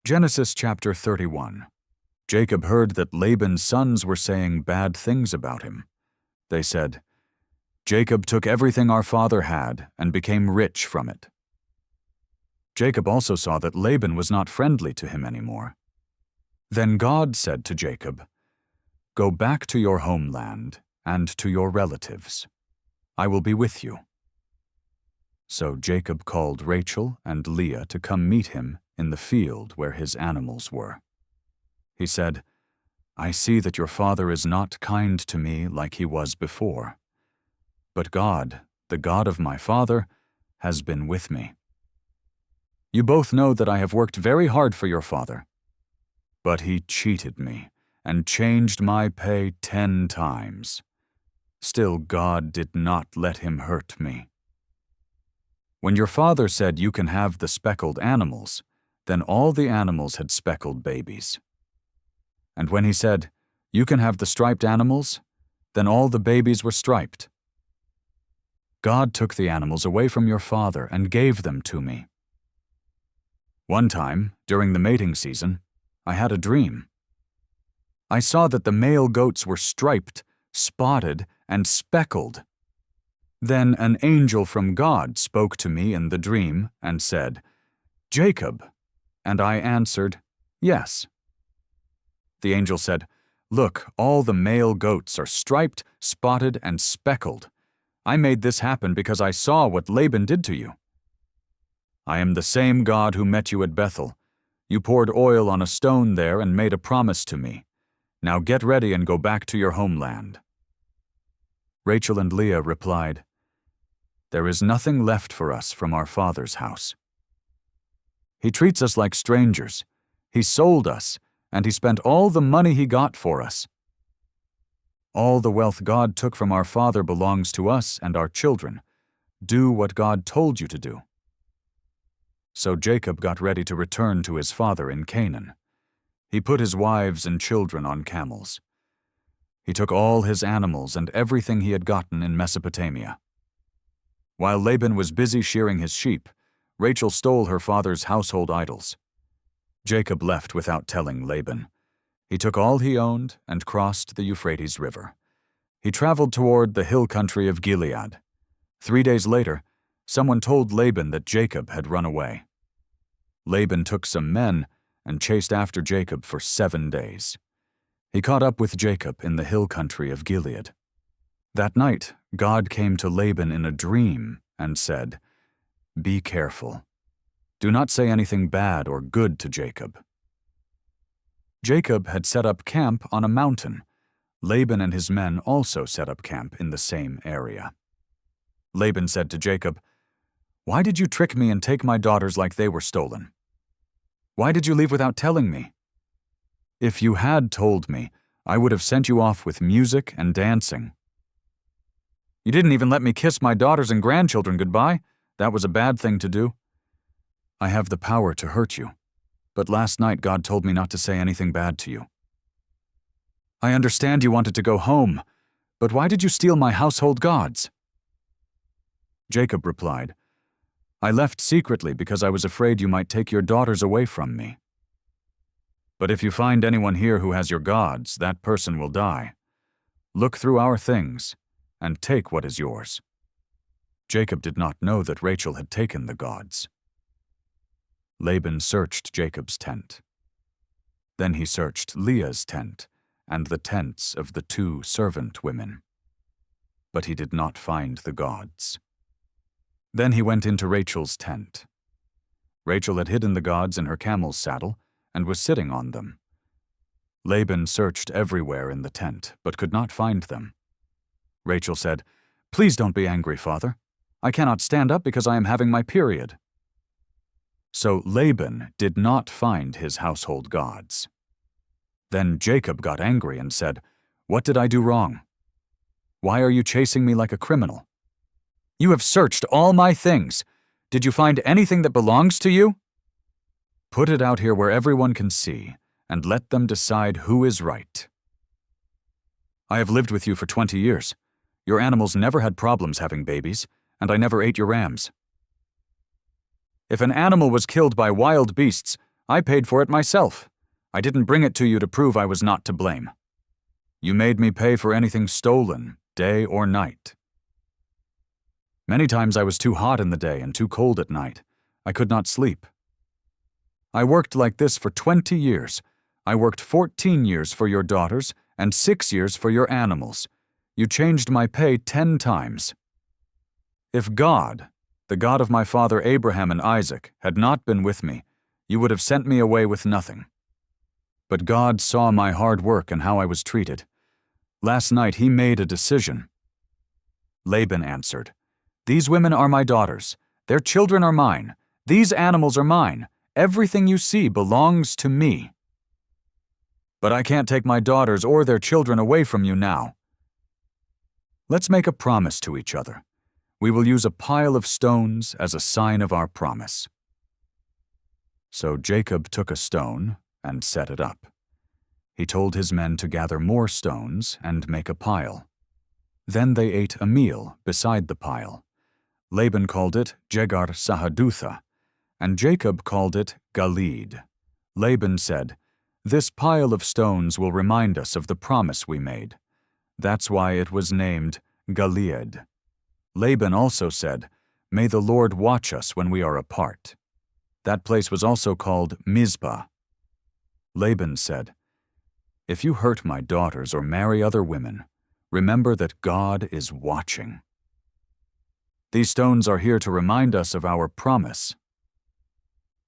Genesis chapter 31. Jacob heard that Laban's sons were saying bad things about him. They said, "Jacob took everything our father had and became rich from it." Jacob also saw that Laban was not friendly to him anymore. Then God said to Jacob, "Go back to your homeland and to your relatives. I will be with you." So Jacob called Rachel and Leah to come meet him in the field where his animals were. He said, "I see that your father is not kind to me like he was before. But God, the God of my father, has been with me. You both know that I have worked very hard for your father. But he cheated me and changed my pay 10 times. Still, God did not let him hurt me. When your father said you can have the speckled animals, then all the animals had speckled babies. And when he said, you can have the striped animals, then all the babies were striped. God took the animals away from your father and gave them to me. One time, during the mating season, I had a dream. I saw that the male goats were striped, spotted, and speckled. Then an angel from God spoke to me in the dream and said, "Jacob." And I answered, "Yes." The angel said, "Look, all the male goats are striped, spotted, and speckled. I made this happen because I saw what Laban did to you. I am the same God who met you at Bethel. You poured oil on a stone there and made a promise to me. Now get ready and go back to your homeland." Rachel and Leah replied, "There is nothing left for us from our father's house. He treats us like strangers. He sold us, and he spent all the money he got for us. All the wealth God took from our father belongs to us and our children. Do what God told you to do." So Jacob got ready to return to his father in Canaan. He put his wives and children on camels. He took all his animals and everything he had gotten in Mesopotamia. While Laban was busy shearing his sheep, Rachel stole her father's household idols. Jacob left without telling Laban. He took all he owned and crossed the Euphrates River. He traveled toward the hill country of Gilead. 3 days later, someone told Laban that Jacob had run away. Laban took some men and chased after Jacob for 7 days. He caught up with Jacob in the hill country of Gilead. That night, God came to Laban in a dream and said, "Be careful. Do not say anything bad or good to Jacob." Jacob had set up camp on a mountain. Laban and his men also set up camp in the same area. Laban said to Jacob, "Why did you trick me and take my daughters like they were stolen? Why did you leave without telling me? If you had told me, I would have sent you off with music and dancing. You didn't even let me kiss my daughters and grandchildren goodbye. That was a bad thing to do. I have the power to hurt you, but last night God told me not to say anything bad to you. I understand you wanted to go home, but why did you steal my household gods?" Jacob replied, "I left secretly because I was afraid you might take your daughters away from me. But if you find anyone here who has your gods, that person will die. Look through our things and take what is yours." Jacob did not know that Rachel had taken the gods. Laban searched Jacob's tent. Then he searched Leah's tent and the tents of the 2 servant women. But he did not find the gods. Then he went into Rachel's tent. Rachel had hidden the gods in her camel's saddle and was sitting on them. Laban searched everywhere in the tent, but could not find them. Rachel said, "Please don't be angry, father. I cannot stand up because I am having my period." So Laban did not find his household gods. Then Jacob got angry and said, "What did I do wrong? Why are you chasing me like a criminal? You have searched all my things. Did you find anything that belongs to you? Put it out here where everyone can see, and let them decide who is right. I have lived with you for 20 years. Your animals never had problems having babies, and I never ate your rams. If an animal was killed by wild beasts, I paid for it myself. I didn't bring it to you to prove I was not to blame. You made me pay for anything stolen, day or night. Many times I was too hot in the day and too cold at night. I could not sleep. I worked like this for 20 years. I worked 14 years for your daughters and 6 years for your animals. You changed my pay 10 times. If God, the God of my father Abraham and Isaac, had not been with me, you would have sent me away with nothing. But God saw my hard work and how I was treated. Last night he made a decision. Laban answered, "These women are my daughters. Their children are mine. These animals are mine. Everything you see belongs to me. But I can't take my daughters or their children away from you now. Let's make a promise to each other. We will use a pile of stones as a sign of our promise." So Jacob took a stone and set it up. He told his men to gather more stones and make a pile. Then they ate a meal beside the pile. Laban called it Jegar Sahadutha, and Jacob called it Galeed. Laban said, "This pile of stones will remind us of the promise we made." That's why it was named Galeed. Laban also said, "May the Lord watch us when we are apart." That place was also called Mizpah. Laban said, "If you hurt my daughters or marry other women, remember that God is watching. These stones are here to remind us of our promise.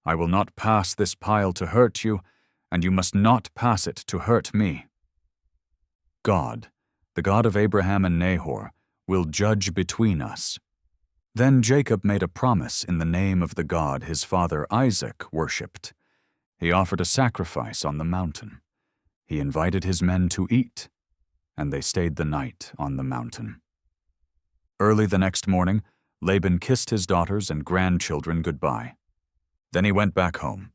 I will not pass this pile to hurt you, and you must not pass it to hurt me. God, the God of Abraham and Nahor, will judge between us." Then Jacob made a promise in the name of the God his father Isaac worshipped. He offered a sacrifice on the mountain. He invited his men to eat, and they stayed the night on the mountain. Early the next morning, Laban kissed his daughters and grandchildren goodbye. Then he went back home.